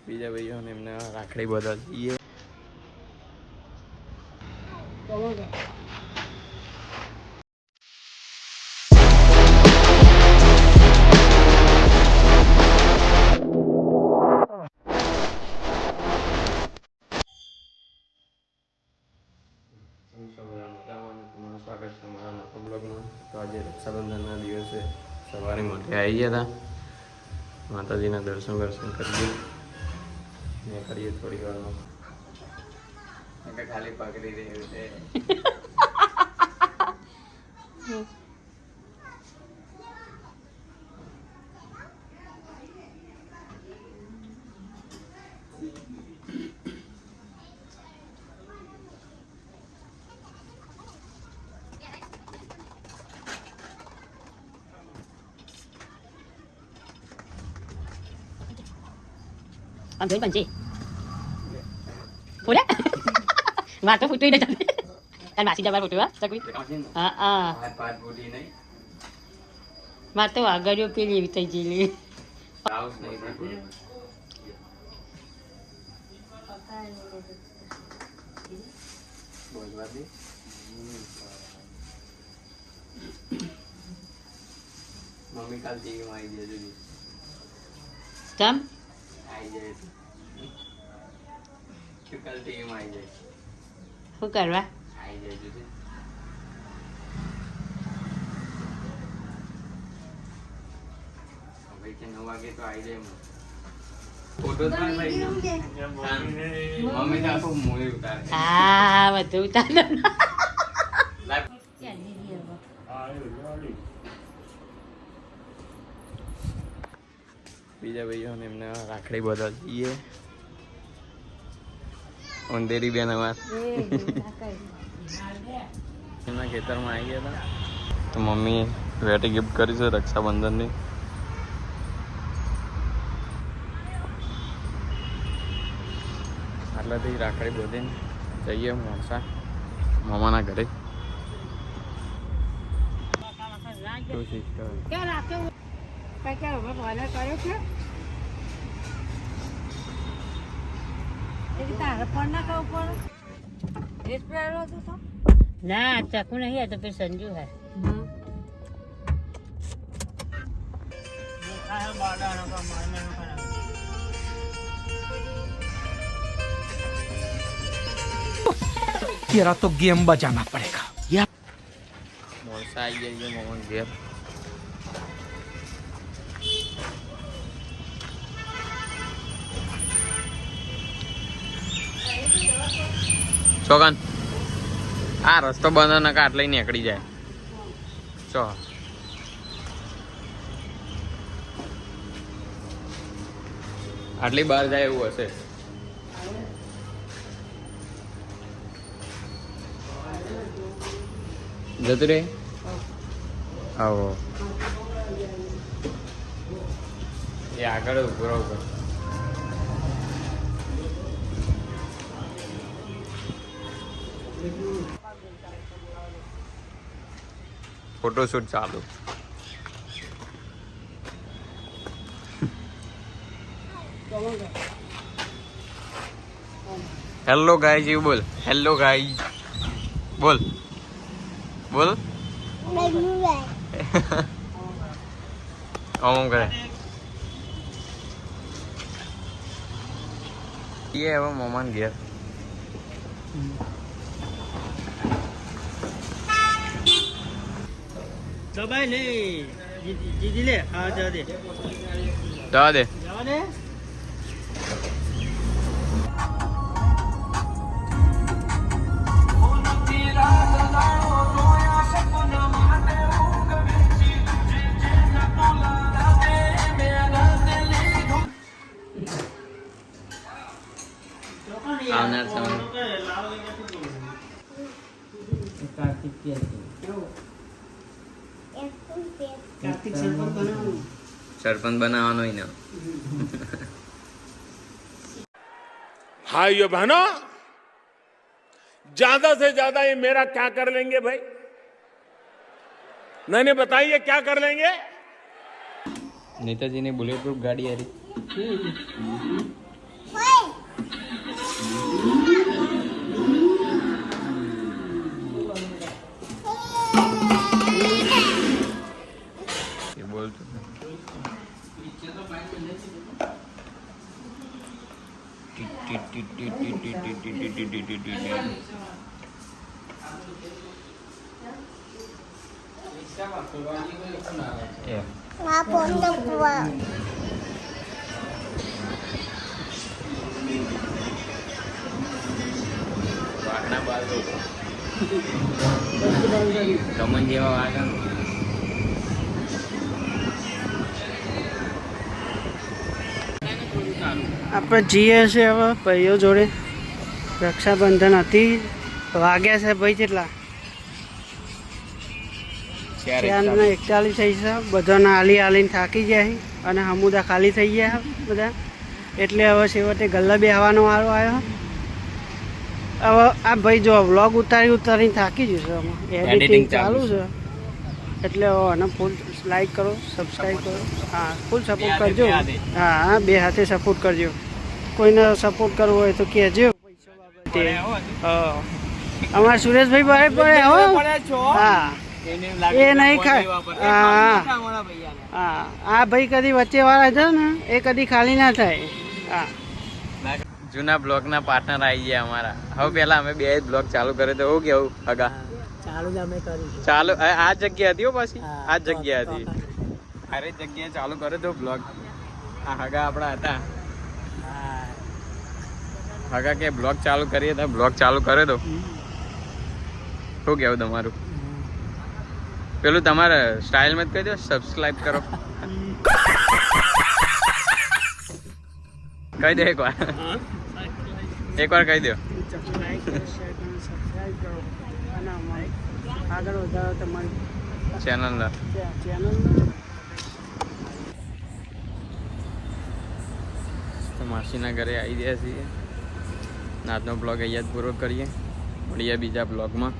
બીજા ભાઈઓને એમને રાખડી બધા જઈએ. સ્વાગત છે મારા નવા બ્લોગમાં. તો આજે રક્ષાબંધનના દિવસે સવારે મોઢે આવી ગયા હતા. માતાજીના દર્શન કરીએ ને કરીએ થોડી વારમાં. ખાલી પકડી રહ્યું છે. Ông thấy bằng gì? Phút đấy. Mà tôi phút truy đây. Anh bà xin cho ba phút nữa. Sao quý? Mà tôi ở gần kia gì thì gì liền. Mummy કાલ ટીવીમાં આવી જાય જુદી. Chấm. આવી જાય તો કાલ ટીવીમાં આવી જાય. Không cần ra. આવી જાય જુદી. હવે કે 9 વાગે તો આવી જાય. ફોટો તો ભાઈ મમ્મી તો આખું મૂવી ઉતારે. À mà tôi ta lên. બીજા ભાઈઓને એમને રાખડી બધા જઈએ. અંધેરી બેન અમાર એમના ખેતરમાં આવી ગયા હતા. તો મમ્મી વેટી ગિફ્ટ કરી છે રક્ષાબંધનની. આટલાથી રાખડી બધીને જઈએ મોસા મામાના ઘરે. ના ચાકુ નહીં આ તો फिर संजू है. तेरा तो गेम बजाना पड़ेगा यार. મોસા આવી ગયા મોમન ઘેર. ચોકન આ રસ્તો બંધ ના કાટ લઈને નીકળી જાય. ચો આટલી બહાર જાય એવું હશે. જતું રે આવો એ આગળ ઉભો રહો. ફોટોશૂટ ચાલુ. હેલો ગાઈઝ એવું બોલ. હેલો ગાઈઝ બોલ બોલ. ઓમ કરે એ હવે મોમાન ઘેર. दबाई नहीं दीदी ले हाँ जा दे જવા દે. जावा दे. આવનાર સમય कार्तिक की कार्तिक सरपंच बनाओ. સરપંચ બનાવવાનો હોય ને. भाइयों बहनों, ज्यादा से ज्यादा ये मेरा क्या कर लेंगे भाई? नहीं बताइए क्या कर लेंगे? नेताजी ने बुलेट प्रूफ गाड़ी आ रही. વાઘના બાલ કમન જેવા વાઘ આપણે જઈએ છે હવે ભાઈઓ જોડે રક્ષાબંધન હતી વાગ્યા છે ભાઈ કેટલા 4:41 થઈ છે બધાને હાલીને થાકી ગયા છે અને હમુદા ખાલી થઈ ગયા બધા એટલે હવે છેવટે ગલ્લા બેહવાનો વારો આવ્યો હવે આ ભાઈ જો વ્લોગ ઉતારીને થાકી જશે આમાં એડિટિંગ ચાલુ છે એટલે આને ફૂલ લાઈક કરો સબસ્ક્રાઈબ કરો હા ફૂલ સપોર્ટ કરજો હા બે હાથે સપોર્ટ કરજો કોઈને સપોર્ટ કરવો હોય તો કહેજો અમારા સુરેશભાઈ બરે પડે હો હા એ નહીં ખાય હા હા આ ભાઈ કદી વચ્ચે વાળા છે ને એ કદી ખાલી ના થાય હા જૂના બ્લોગના પાર્ટનર આવી ગયા અમારા હવે પહેલા અમે બે જ બ્લોગ ચાલુ કરે તો હું કેવું હગા ચાલુ જ અમે કરીશું ચાલુ આ જગ્યા હતી હો પાછી આ જગ્યા હતી અરે જગ્યાએ ચાલુ કરે તો બ્લોગ આ હગા આપણા હતા હગા કે બ્લોગ ચાલુ કરીએ તો બ્લોગ ચાલુ કરે તો શું કેવું તમારું પેલું તમારે સ્ટાઇલમાં જ કહી દો સબસ્ક્રાઇબ કરો કહી દો એકવાર કહી દો આગળ વધારો તમારી ચેનલના તો માસીના ઘરે આવી ગયા છીએ આજનો બ્લોગ અહીંયા જ પૂરો કરીએ મળીએ બીજા બ્લોગમાં